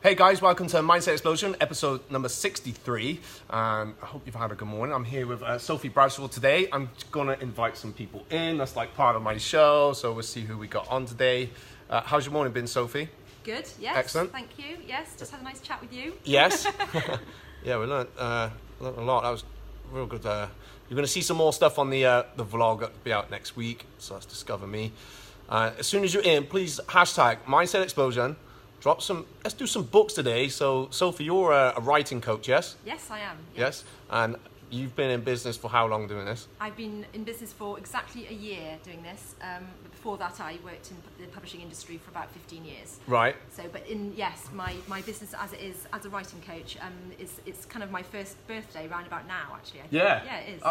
Hey guys, welcome to Mindset Explosion, episode number 63. I hope you've had a good morning. I'm here with Sophie Bradshaw today. I'm going to invite some people in. That's like part of my show, so we'll see who we got on today. How's your morning been, Sophie? Good, yes. Excellent. Thank you. Yes, just had a nice chat with you. Yes. Yeah, we learned a lot. That was real good. You're going to see some more stuff on the vlog that'll be out next week, so that's Discover Me. As soon as you're in, please hashtag Mindset Explosion. Let's do some books today. So, Sophie, you're a writing coach, yes? Yes, I am. Yes. And you've been in business for how long doing this? I've been in business for exactly a year doing this. Before that, I worked in the publishing industry for about 15 years. Right. So, but my business as it is, as a writing coach, it's kind of my first birthday round about now, actually. I think. Yeah. Yeah, it is,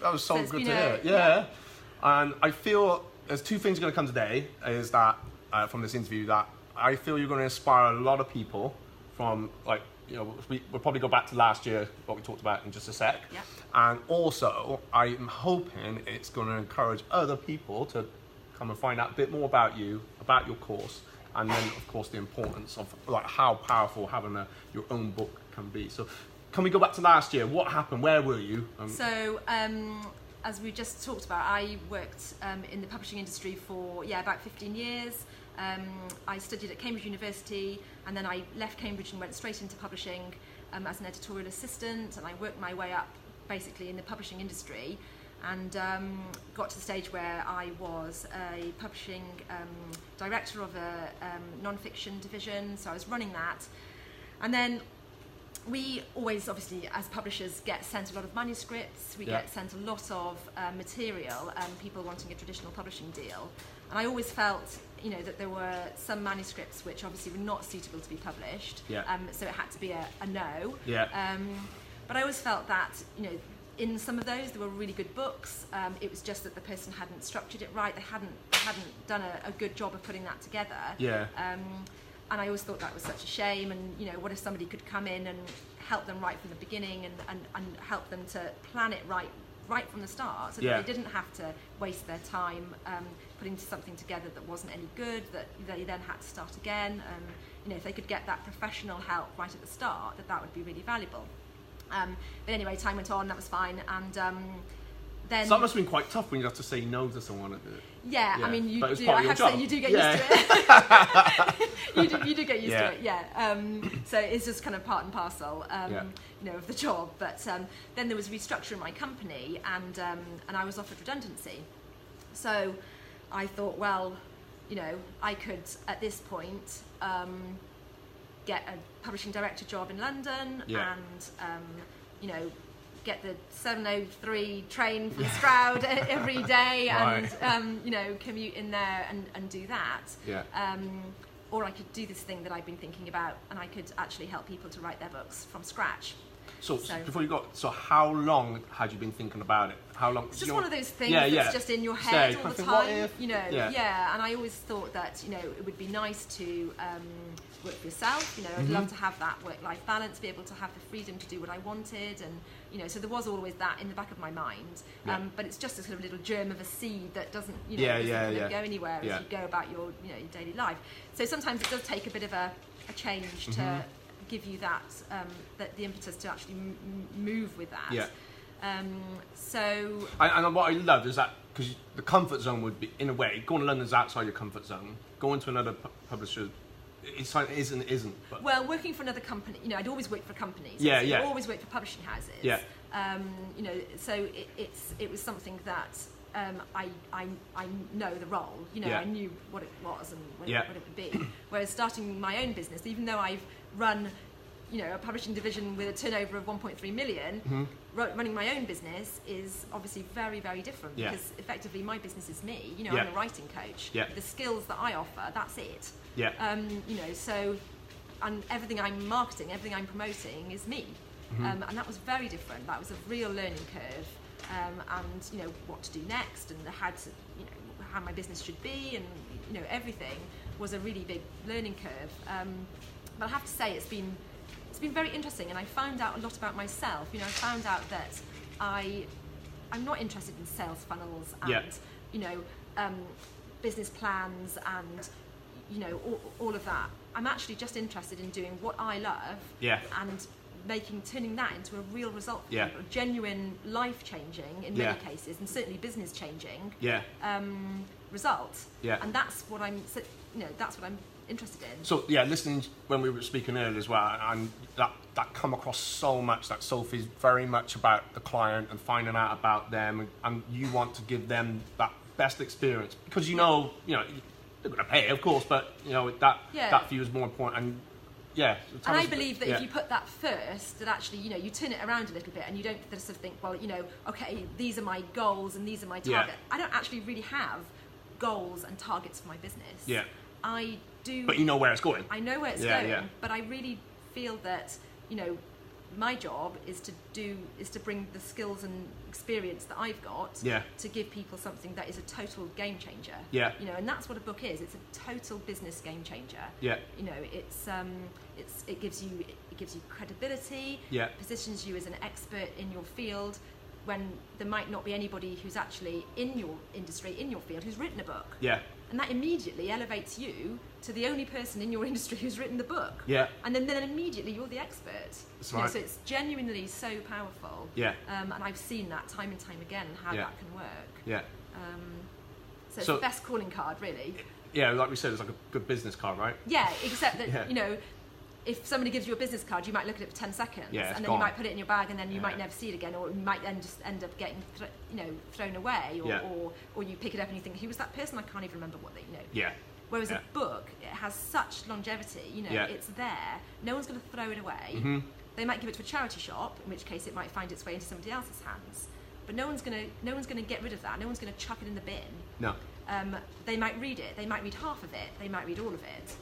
That was so good to hear. Yeah. Yeah. And I feel there's two things going to come today, is that, from this interview, that I feel you're going to inspire a lot of people from, like, we'll probably go back to last year, what we talked about in just a sec. Yeah. And also, I'm hoping it's going to encourage other people to come and find out a bit more about you, about your course, and then, of course, the importance of, like, how powerful having your own book can be. So, can we go back to last year? What happened? Where were you? As we just talked about, I worked in the publishing industry for about 15 years. I studied at Cambridge University, and then I left Cambridge and went straight into publishing as an editorial assistant, and I worked my way up basically in the publishing industry, and got to the stage where I was a publishing director of a non-fiction division, so I was running that. And then we always, obviously, as publishers, get sent a lot of manuscripts, we get sent a lot of material, people wanting a traditional publishing deal. And I always felt, that there were some manuscripts which obviously were not suitable to be published, so it had to be a no. But I always felt that, in some of those there were really good books. It was just that the person hadn't structured it right, they hadn't done a good job of putting that together. And I always thought that was such a shame, and what if somebody could come in and help them right from the beginning and help them to plan it right from the start, so that they didn't have to waste their time putting something together that wasn't any good, that they then had to start again. If they could get that professional help right at the start, that would be really valuable. But anyway, time went on, that was fine, and then... So that must have been quite tough when you have to say no to someone. Yeah, I mean, you do. I have to say, you do get used to it. you do get used to it, so it's just kind of part and parcel, of the job. But then there was a restructure in my company, and I was offered redundancy. So I thought, well, I could at this point get a publishing director job in London, and get the 7:03 train from Stroud every day, and commute in there and do that. Or I could do this thing that I've been thinking about, and I could actually help people to write their books from scratch. So before you got, how long had you been thinking about it? How long? It's just one of those things that's just in your head all the time. What if? And I always thought that it would be nice to work for yourself. I'd love to have that work-life balance, be able to have the freedom to do what I wanted, and so there was always that in the back of my mind. But it's just a sort of little germ of a seed that doesn't doesn't go anywhere as you go about your your daily life. So sometimes it does take a bit of a change to give you that the impetus to actually move with that. And what I love is that, because the comfort zone would be, in a way, going to London's outside your comfort zone. Going to another publisher isn't. But. Well, working for another company, I'd always worked for companies. I'd always worked for publishing houses. So it was something that I know the role. I knew what it was and what it would be. Whereas starting my own business, even though I've run a publishing division with a turnover of 1.3 million, running my own business is obviously very, very different, because effectively my business is me. I'm a writing coach. The skills that I offer, that's it. So, and everything I'm marketing, everything I'm promoting is me. And that was very different. That was a real learning curve. And what to do next, and how my business should be, and everything was a really big learning curve. But I have to say, it's been very interesting, and I found out a lot about myself. I found out that I'm not interested in sales funnels and business plans and all of that. I'm actually just interested in doing what I love and turning that into a real result, a genuine life-changing in many cases, and certainly business-changing result. And that's what I'm interested in. So listening when we were speaking earlier as well, and that come across so much, that Sophie's very much about the client and finding out about them, and you want to give them that best experience because you know they're going to pay, of course, but that for you is more important. And and I believe that if you put that first, that actually you turn it around a little bit, and you don't sort of think, well, okay, these are my goals and these are my targets. I don't actually really have goals and targets for my business. I do. But you know where it's going. I know where it's going. But I really feel that my job is to bring the skills and experience that I've got to give people something that is a total game changer. And that's what a book is. It's a total business game changer. It gives you credibility. Positions you as an expert in your field when there might not be anybody who's actually in your industry, in your field, who's written a book. And that immediately elevates you to the only person in your industry who's written the book. And then immediately you're the expert. That's right. So it's genuinely so powerful. And I've seen that time and time again, how that can work. So it's the best calling card, really. Like we said, it's like a good business card, right? Except that, if somebody gives you a business card, you might look at it for 10 seconds, and then gone. You might put it in your bag, and then you might never see it again, or you might then just end up getting, thrown away, or you pick it up and you think, who was that person? I can't even remember what they. Whereas a book, it has such longevity. It's there. No one's going to throw it away. They might give it to a charity shop, in which case it might find its way into somebody else's hands. But no one's going to get rid of that. No one's going to chuck it in the bin. No. They might read it. They might read half of it. They might read all of it.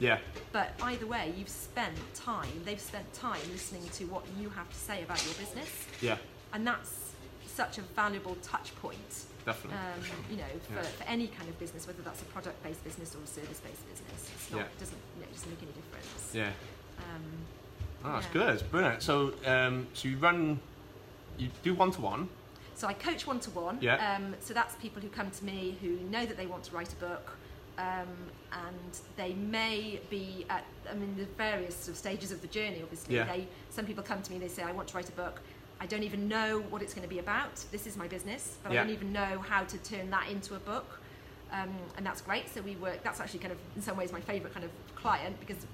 But either way, they've spent time listening to what you have to say about your business. And that's such a valuable touch point. Definitely. For any kind of business, whether that's a product-based business or a service-based business, it doesn't make any difference. That's good. It's brilliant. So, you do one-to-one. So I coach one-to-one. So that's people who come to me who know that they want to write a book, and they may be at the various sort of stages of the journey. Obviously, some people come to me. They say, "I want to write a book. I don't even know what it's going to be about. This is my business, but I don't even know how to turn that into a book." And that's great. So we work. That's actually kind of in some ways my favourite kind of client, because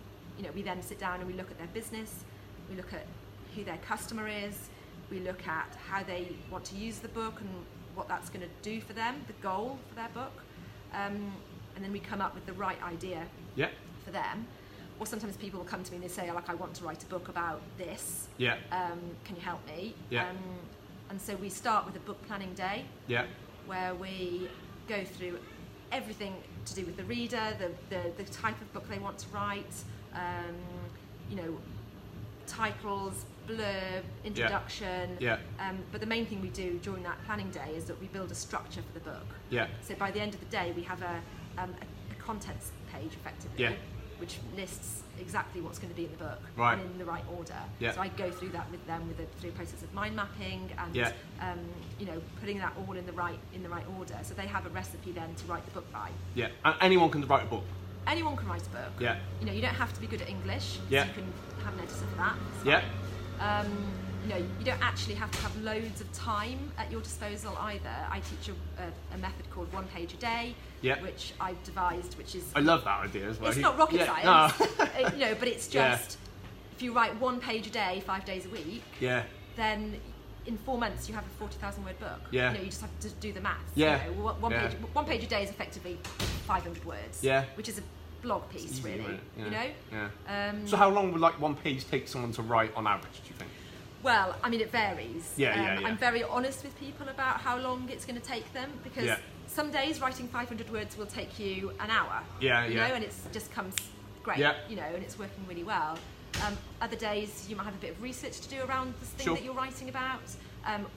we then sit down and we look at their business. We look at who their customer is. We look at how they want to use the book and what that's going to do for them, the goal for their book, and then we come up with the right idea for them. Or sometimes people will come to me and they say, I want to write a book about this. Can you help me? And so we start with a book planning day, where we go through everything to do with the reader, the type of book they want to write, titles, blurb, introduction. But the main thing we do during that planning day is that we build a structure for the book. So by the end of the day, we have a contents page, effectively, which lists exactly what's going to be in the book and in the right order. So I go through that with them through a process of mind mapping and putting that all in the right order. So they have a recipe then to write the book by. And anyone can write a book. Anyone can write a book. You don't have to be good at English. You can have an editor for that. You don't actually have to have loads of time at your disposal either. I teach a method called 1 page a day, which I've devised, which is... I love that idea as well. It's not rocket science, but it's just, if you write 1 page a day, 5 days a week, then in 4 months you have a 40,000 word book. You just have to do the maths. One page a day is effectively 500 words, which is a blog piece, easy, really. So how long would 1 page take someone to write on average, do you think? Well, it varies. I'm very honest with people about how long it's going to take them, because some days writing 500 words will take you an hour. And it just comes great. And it's working really well. Other days you might have a bit of research to do around this thing that you're writing about,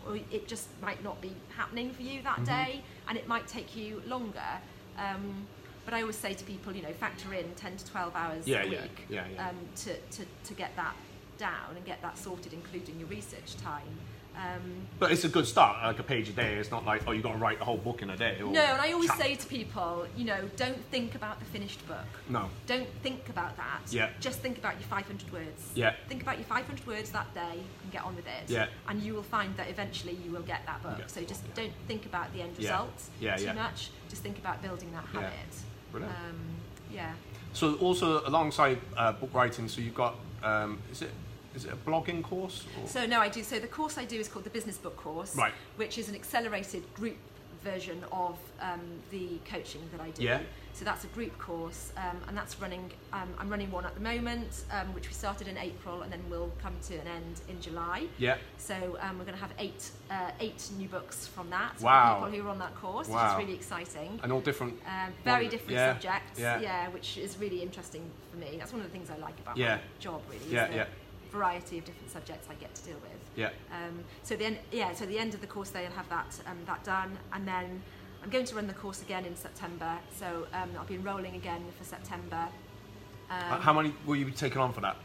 or it just might not be happening for you that day, and it might take you longer. But I always say to people, factor in 10 to 12 hours a week to get that down and get that sorted, including your research time. But it's a good start, like a page a day. It's not like, oh, you've got to write the whole book in a day. Or no, and I always say to people, you know, don't think about the finished book. No. Don't think about that. Yeah. Just think about your 500 words. Yeah. Think about your 500 words that day and get on with it. Yeah. And you will find that eventually you will get that book. So just don't think about the end result too much. Just think about building that habit. Brilliant. Yeah. So also alongside book writing, so you've got, is it a blogging course? Or? So no, I do. So the course I do is called the Business Book Course, right. which is an accelerated group version of the coaching that I do. Yeah. So that's a group course, and that's running. I'm running one at the moment, which we started in April, and then will come to an end in July. Yeah. So we're going to have eight new books from that. Wow. For people who are on that course, wow. which is really exciting. And all different. Very different yeah. subjects. Yeah. Which is really interesting for me. That's one of the things I like about yeah. my job, really. Yeah. Is the Yeah. variety of different subjects I get to deal with. Yeah. So the end of the course they'll have that done, and then I'm going to run the course again in September. So I'll be enrolling again for September. How many will you be taking on for that?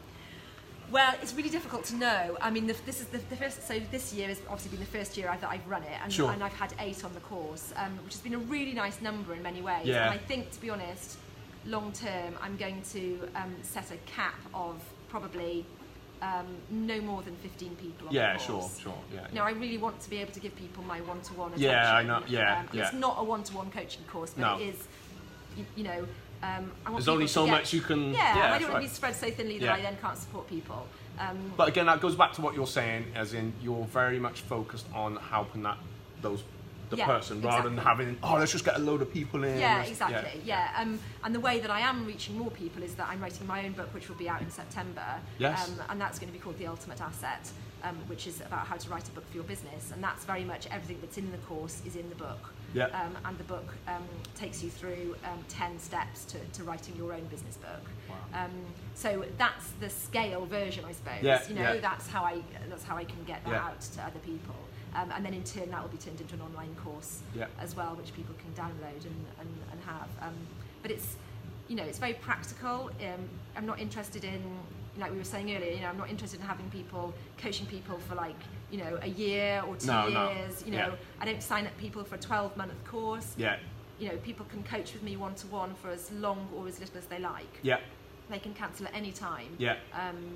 Well, it's really difficult to know. I mean, this is the first. So this year has obviously been the first year that I've run it, and, sure. and I've had 8 on the course, which has been a really nice number in many ways. Yeah. And I think, to be honest, long term, I'm going to set a cap of probably no more than 15 people on the course. Sure. Yeah. No, I really want to be able to give people my one-to-one attention. Yeah, I know. Yeah. It's not a one-to-one coaching course, but it is, you know. I want There's only so much you can. Yeah, I don't want to be spread so thinly that I then can't support people. But again, that goes back to what you're saying, as in you're very much focused on helping the person rather than having, let's just get a load of people in. Yeah, exactly. Yeah. And the way that I am reaching more people is that I'm writing my own book, which will be out in September. Yes. And that's going to be called The Ultimate Asset, which is about how to write a book for your business. And that's very much everything that's in the course is in the book. Yeah. And the book takes you through 10 steps to writing your own business book. Wow. So that's the scale version, I suppose. Yeah, you know, that's how I can get that out to other people. And then in turn that will be turned into an online course as well, which people can download and have. But it's, you know, it's very practical. I'm not interested in, like we were saying earlier, you know, I'm not interested in coaching people for like, you know, a year or 2 years. You know, I don't sign up people for a 12-month course. Yeah. You know, people can coach with me one-to-one for as long or as little as they like. Yeah. They can cancel at any time. Yeah.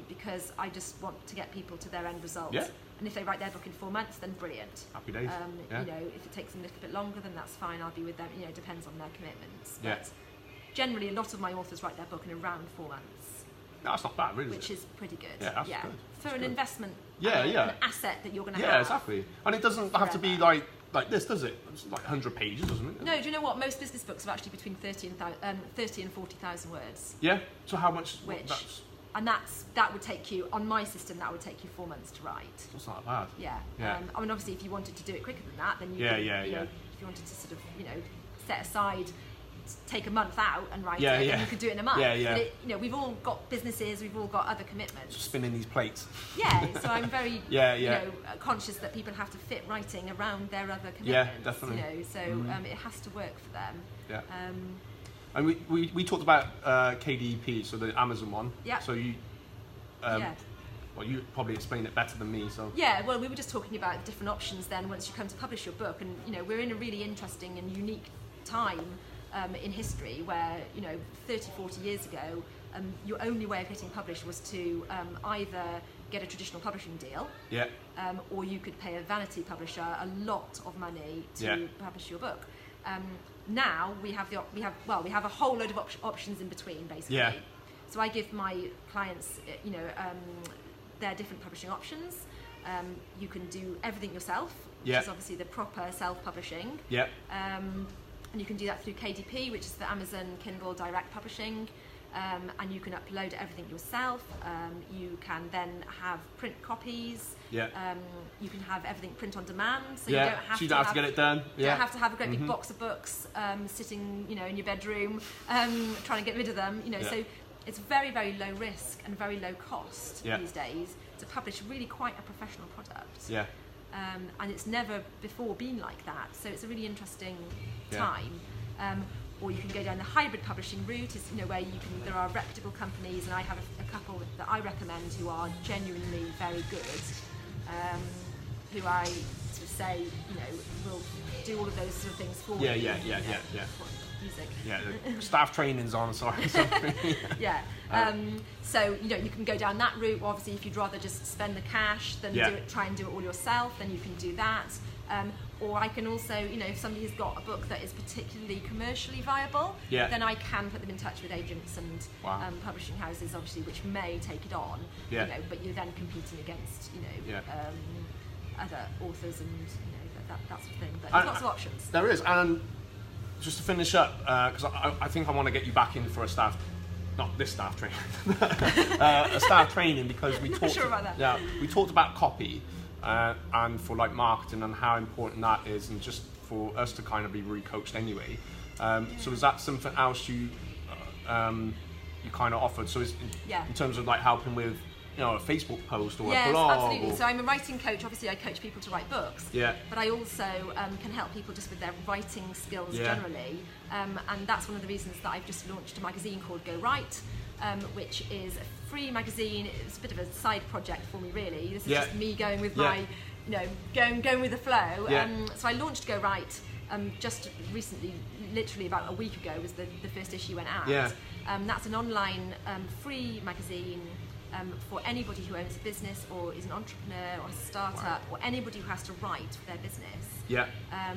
Because I just want to get people to their end result. Yeah. And if they write their book in 4 months, then brilliant. Happy days. You know, if it takes them a little bit longer, then that's fine. I'll be with them. You know, it depends on their commitments. Yeah. But generally, a lot of my authors write their book in around 4 months. No, that's not bad, really. Which is pretty good. Yeah, that's good. For that's an good. investment. An asset that you're going to have. Yeah, exactly. And it doesn't have to be like this, does it? It's like 100 pages, doesn't it? No, do you know what? Most business books are actually between 30 and 40,000 words. Yeah. So how much? And that would take you, on my system, that would take you 4 months to write. That's not bad. Yeah. I mean, obviously, if you wanted to do it quicker than that, then you could, you know, if you wanted to sort of, you know, set aside, take a month out and write it, then you could do it in a month. But you know, we've all got businesses, we've all got other commitments. Just spinning these plates. Yeah, so I'm very, you know, conscious that people have to fit writing around their other commitments. Yeah, definitely. You know, so it has to work for them. Yeah. And we talked about KDP, so the Amazon one. Yeah. So you, well, you probably explained it better than me. So. Yeah. Well, we were just talking about different options then once you come to publish your book, and you know, we're in a really interesting and unique time in history where, you know, 30, 40 years ago, your only way of getting published was to either get a traditional publishing deal, or you could pay a vanity publisher a lot of money to publish your book. Now we have a whole load of options in between, basically. Yeah. So I give my clients, you know, their different publishing options. You can do everything yourself, which is obviously the proper self-publishing. Yeah. And you can do that through KDP, which is the Amazon Kindle Direct Publishing. And you can upload everything yourself. You can then have print copies. Yeah. You can have everything print on demand, so you don't have to get it done. You don't have to have a great big box of books sitting, you know, in your bedroom, trying to get rid of them. You know, so it's very, very low risk and very low cost these days to publish really quite a professional product. Yeah. And it's never before been like that, so it's a really interesting time. Or you can go down the hybrid publishing route, is, you know, where you can. There are reputable companies, and I have a couple that I recommend who are genuinely very good, who I sort of say, you know, will do all of those sort of things for me. Yeah. What, music. Yeah, the staff training's on, sorry. Yeah. So, you know, you can go down that route. Obviously, if you'd rather just spend the cash than try and do it all yourself, then you can do that. Or I can also, you know, if somebody has got a book that is particularly commercially viable, then I can put them in touch with agents and publishing houses, obviously, which may take it on. You know, but you're then competing against, you know, other authors and, you know, that sort of thing. But there's lots of options. There is, and just to finish up, because I think I want to get you back in for a staff, not this staff training, a staff training, because we talked. Sure about that. Yeah, we talked about copy. And for like marketing and how important that is, and just for us to kind of be recoached anyway. So is that something else you kind of offered? So in terms of like helping with, you know, a Facebook post or a blog? Yes, absolutely. So I'm a writing coach. Obviously, I coach people to write books. Yeah. But I also can help people just with their writing skills generally. And that's one of the reasons that I've just launched a magazine called Go Write. Which is a free magazine. It's a bit of a side project for me, really. This is just me going with my, you know, going with the flow. So I launched Go Write just recently, literally about a week ago was the first issue went out. That's an online free magazine for anybody who owns a business or is an entrepreneur or a startup or anybody who has to write for their business.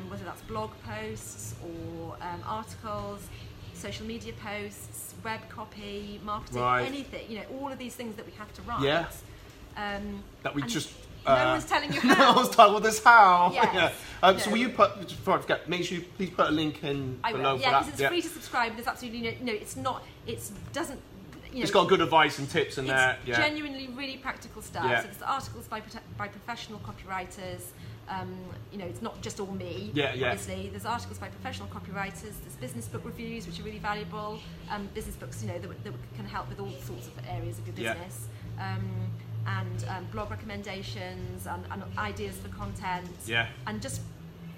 Whether that's blog posts or articles, social media posts, web copy, marketing, anything, you know, all of these things that we have to write. That we just... no one's telling you how. No one's telling us how. So will you put, before I forget, make sure you please put a link in below for that. Because it's free to subscribe. There's absolutely no, it's not, it doesn't, you know, it's got good advice and tips in there. It's genuinely really practical stuff. So there's articles by professional copywriters. You know, it's not just all me, obviously. There's articles by professional copywriters, there's business book reviews, which are really valuable, business books, you know, that can help with all sorts of areas of your business, and blog recommendations, and ideas for content, and just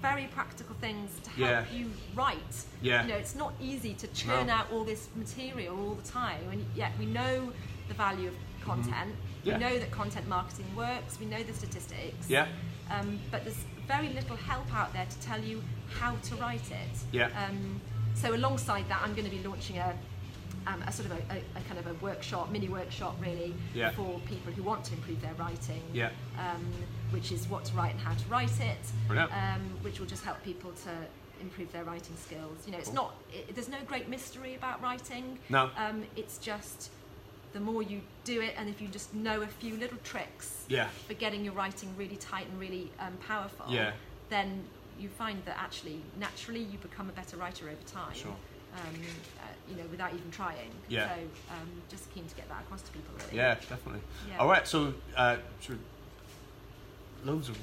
very practical things to help you write. You know, it's not easy to churn out all this material all the time, and yet we know the value of content, we know that content marketing works, we know the statistics, but there's very little help out there to tell you how to write it. So alongside that, I'm going to be launching a sort of a kind of a workshop, mini workshop really, for people who want to improve their writing, which is what to write and how to write it, which will just help people to improve their writing skills. You know, it's not, there's no great mystery about writing. It's just the more you do it, and if you just know a few little tricks for getting your writing really tight and really powerful, then you find that actually naturally you become a better writer over time. You know, without even trying. So just keen to get that across to people, really. Definitely. All right, so loads of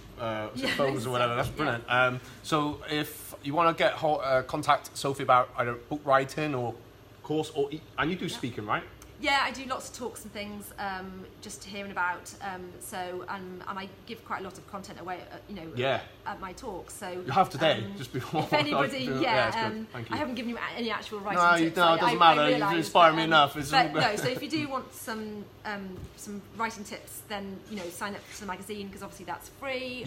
photos or whatever. That's brilliant. So if you want to get contact Sophie about either book writing or course, and you do speaking, right? Yeah, I do lots of talks and things, just hearing about. So, and I give quite a lot of content away, you know, at my talks. So you have today, just before. If anybody, Thank you. I haven't given you any actual writing tips. No, it doesn't matter. You inspire me enough. But no, so if you do want some writing tips, then you know, sign up to the magazine, because obviously that's free.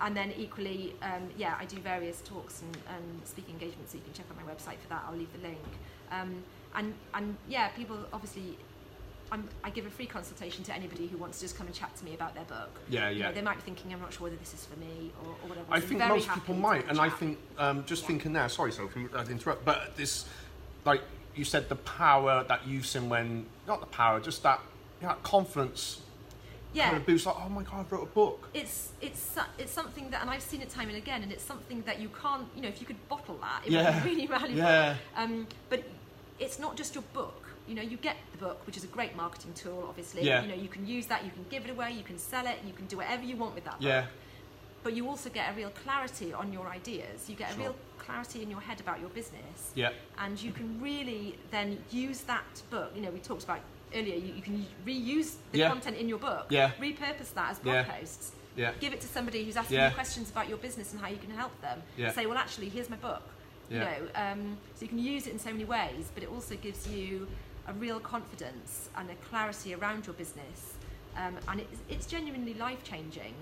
And then equally, I do various talks and speaking engagements, so you can check out my website for that. I'll leave the link. And people obviously, I give a free consultation to anybody who wants to just come and chat to me about their book. You know, they might be thinking, I'm not sure whether this is for me or whatever. I think most people might, and I think thinking there. Sorry, Sophie, I interrupt, but this, like you said, the power that you've seen when, not the power, just that confidence. Kind of boost, like, oh my God, I wrote a book. It's something that, and I've seen it time and again, and it's something that you can't, you know, if you could bottle that, it would be really valuable. But it's not just your book. You know, you get the book, which is a great marketing tool, obviously. You know, you can use that, you can give it away, you can sell it, you can do whatever you want with that book. But you also get a real clarity on your ideas. You get a real clarity in your head about your business. And you can really then use that book. You know, we talked about earlier, you can reuse the content in your book, repurpose that as blog posts, give it to somebody who's asking you questions about your business and how you can help them. Say, well, actually, here's my book. You know, so you can use it in so many ways, but it also gives you a real confidence and a clarity around your business, and it's genuinely life-changing.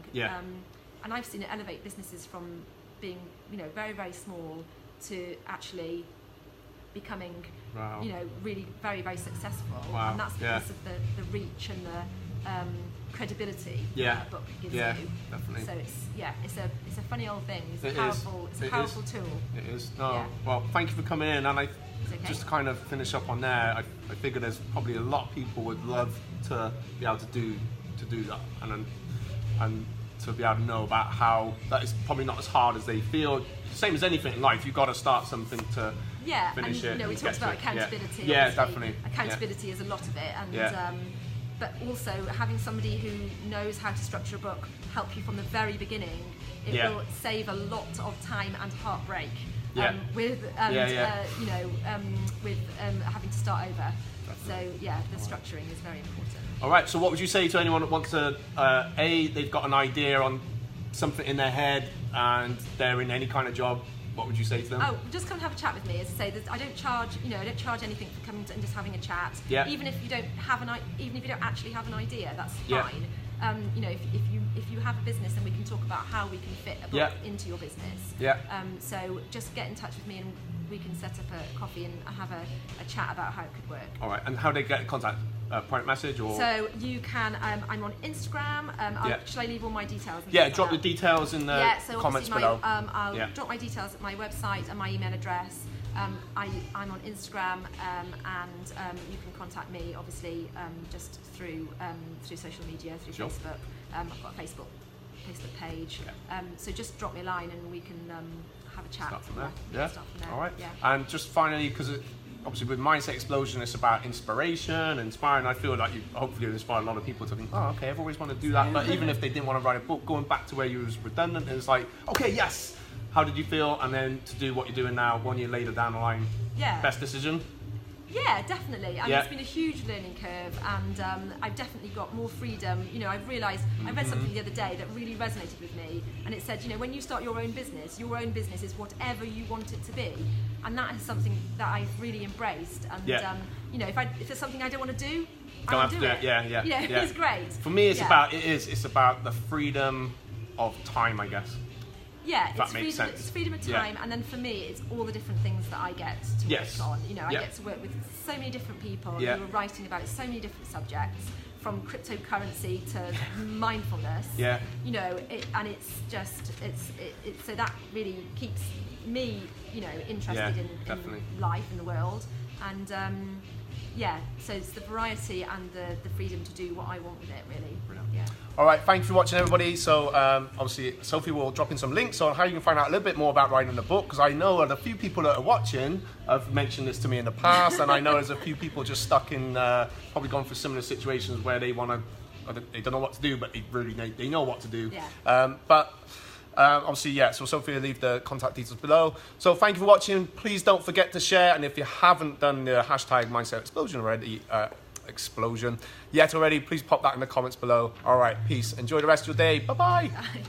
and I've seen it elevate businesses from being, you know, very, very small to actually becoming, Wow. you know, really very, very successful. Wow. And that's because of the reach and the credibility Yeah. that book gives Yeah, you. definitely. So it's a funny old thing. It's It a powerful is. it's a It powerful is. tool. It is. No. Yeah. Well, thank you for coming in, and I It's okay. just to kind of finish up on there. I figure there's probably a lot of people would love to be able to do that, and to be able to know about how that is probably not as hard as they feel. Same as anything in life, you've got to start something to Yeah, and finish it. you know, we and talked get about to it. accountability. Yeah, obviously. definitely. Accountability is a lot of it, and Yeah. but also having somebody who knows how to structure a book help you from the very beginning. It Yeah. will save a lot of time and heartbreak Yeah. with you know with having to start over. Definitely. So yeah, the structuring is very important. All right. So, what would you say to anyone that wants to? They've got an idea on something in their head, and they're in any kind of job. What would you say to them? Oh, just come and have a chat with me. As I say, I don't charge, you know, I don't charge anything for coming and just having a chat. Yeah. Even if you don't have even if you don't actually have an idea, that's Yeah. fine. You know, if you have a business, then we can talk about how we can fit a book Yeah. into your business. Yeah. So just get in touch with me and we can set up a coffee and have a chat about how it could work. All right. And how do they get in contact? Private message or? So you can. I'm on Instagram. Yeah. Shall I leave all my details? and Yeah. things Drop the like that? details in the Yeah, so comments obviously below. I'll Yeah. drop my details at my website and my email address. I'm on Instagram, and you can contact me obviously just through social media, through Sure. Facebook. I've got a Facebook page. Yeah. So just drop me a line and we can have a chat. Start from there. Yeah. Yeah. Start from there. All right. Yeah. And just finally, because obviously with Mindset Explosion, it's about inspiration, inspiring. I feel like you hopefully inspire a lot of people to think, oh, okay, I've always wanted to do that. But even if they didn't want to write a book, going back to where you was redundant, it's like, okay, yes. How did you feel? And then to do what you're doing now, 1 year later down the line, Yeah. best decision? Yeah, definitely. I mean, Yeah. it's been a huge learning curve, and I've definitely got more freedom. You know, I've realised, I read something the other day that really resonated with me, and it said, you know, when you start your own business is whatever you want it to be, and that is something that I've really embraced. And Yeah. you know, if there's something I don't want to do, I Don't won't have to do do it. Yeah, yeah. You know, yeah. it's great. For me, it's Yeah. it's about the freedom of time, I guess. Yeah, that it's makes freedom. sense. It's freedom of Yeah. time, and then for me, it's all the different things that I get to Yes. work on. You know, I Yeah. get to work with so many different people Yeah. who are writing about so many different subjects, from cryptocurrency to mindfulness. Yeah. You know, and it's just it's so that really keeps me, you know, interested Yeah, in definitely. life and the world, and yeah. So it's the variety and the freedom to do what I want with it, really. Brilliant. Yeah. All right, thanks for watching, everybody. So obviously, Sophie will drop in some links on how you can find out a little bit more about writing a book, because I know that a few people that are watching have mentioned this to me in the past, and I know there's a few people just stuck in, probably gone through similar situations where they want to, they don't know what to do, but they know what to do. Yeah. Obviously, yeah, so Sophie will leave the contact details below. So thank you for watching. Please don't forget to share, and if you haven't done the hashtag Mindset Explosion already, please pop that in the comments below. All right, peace. Enjoy the rest of your day. Bye-bye. Bye.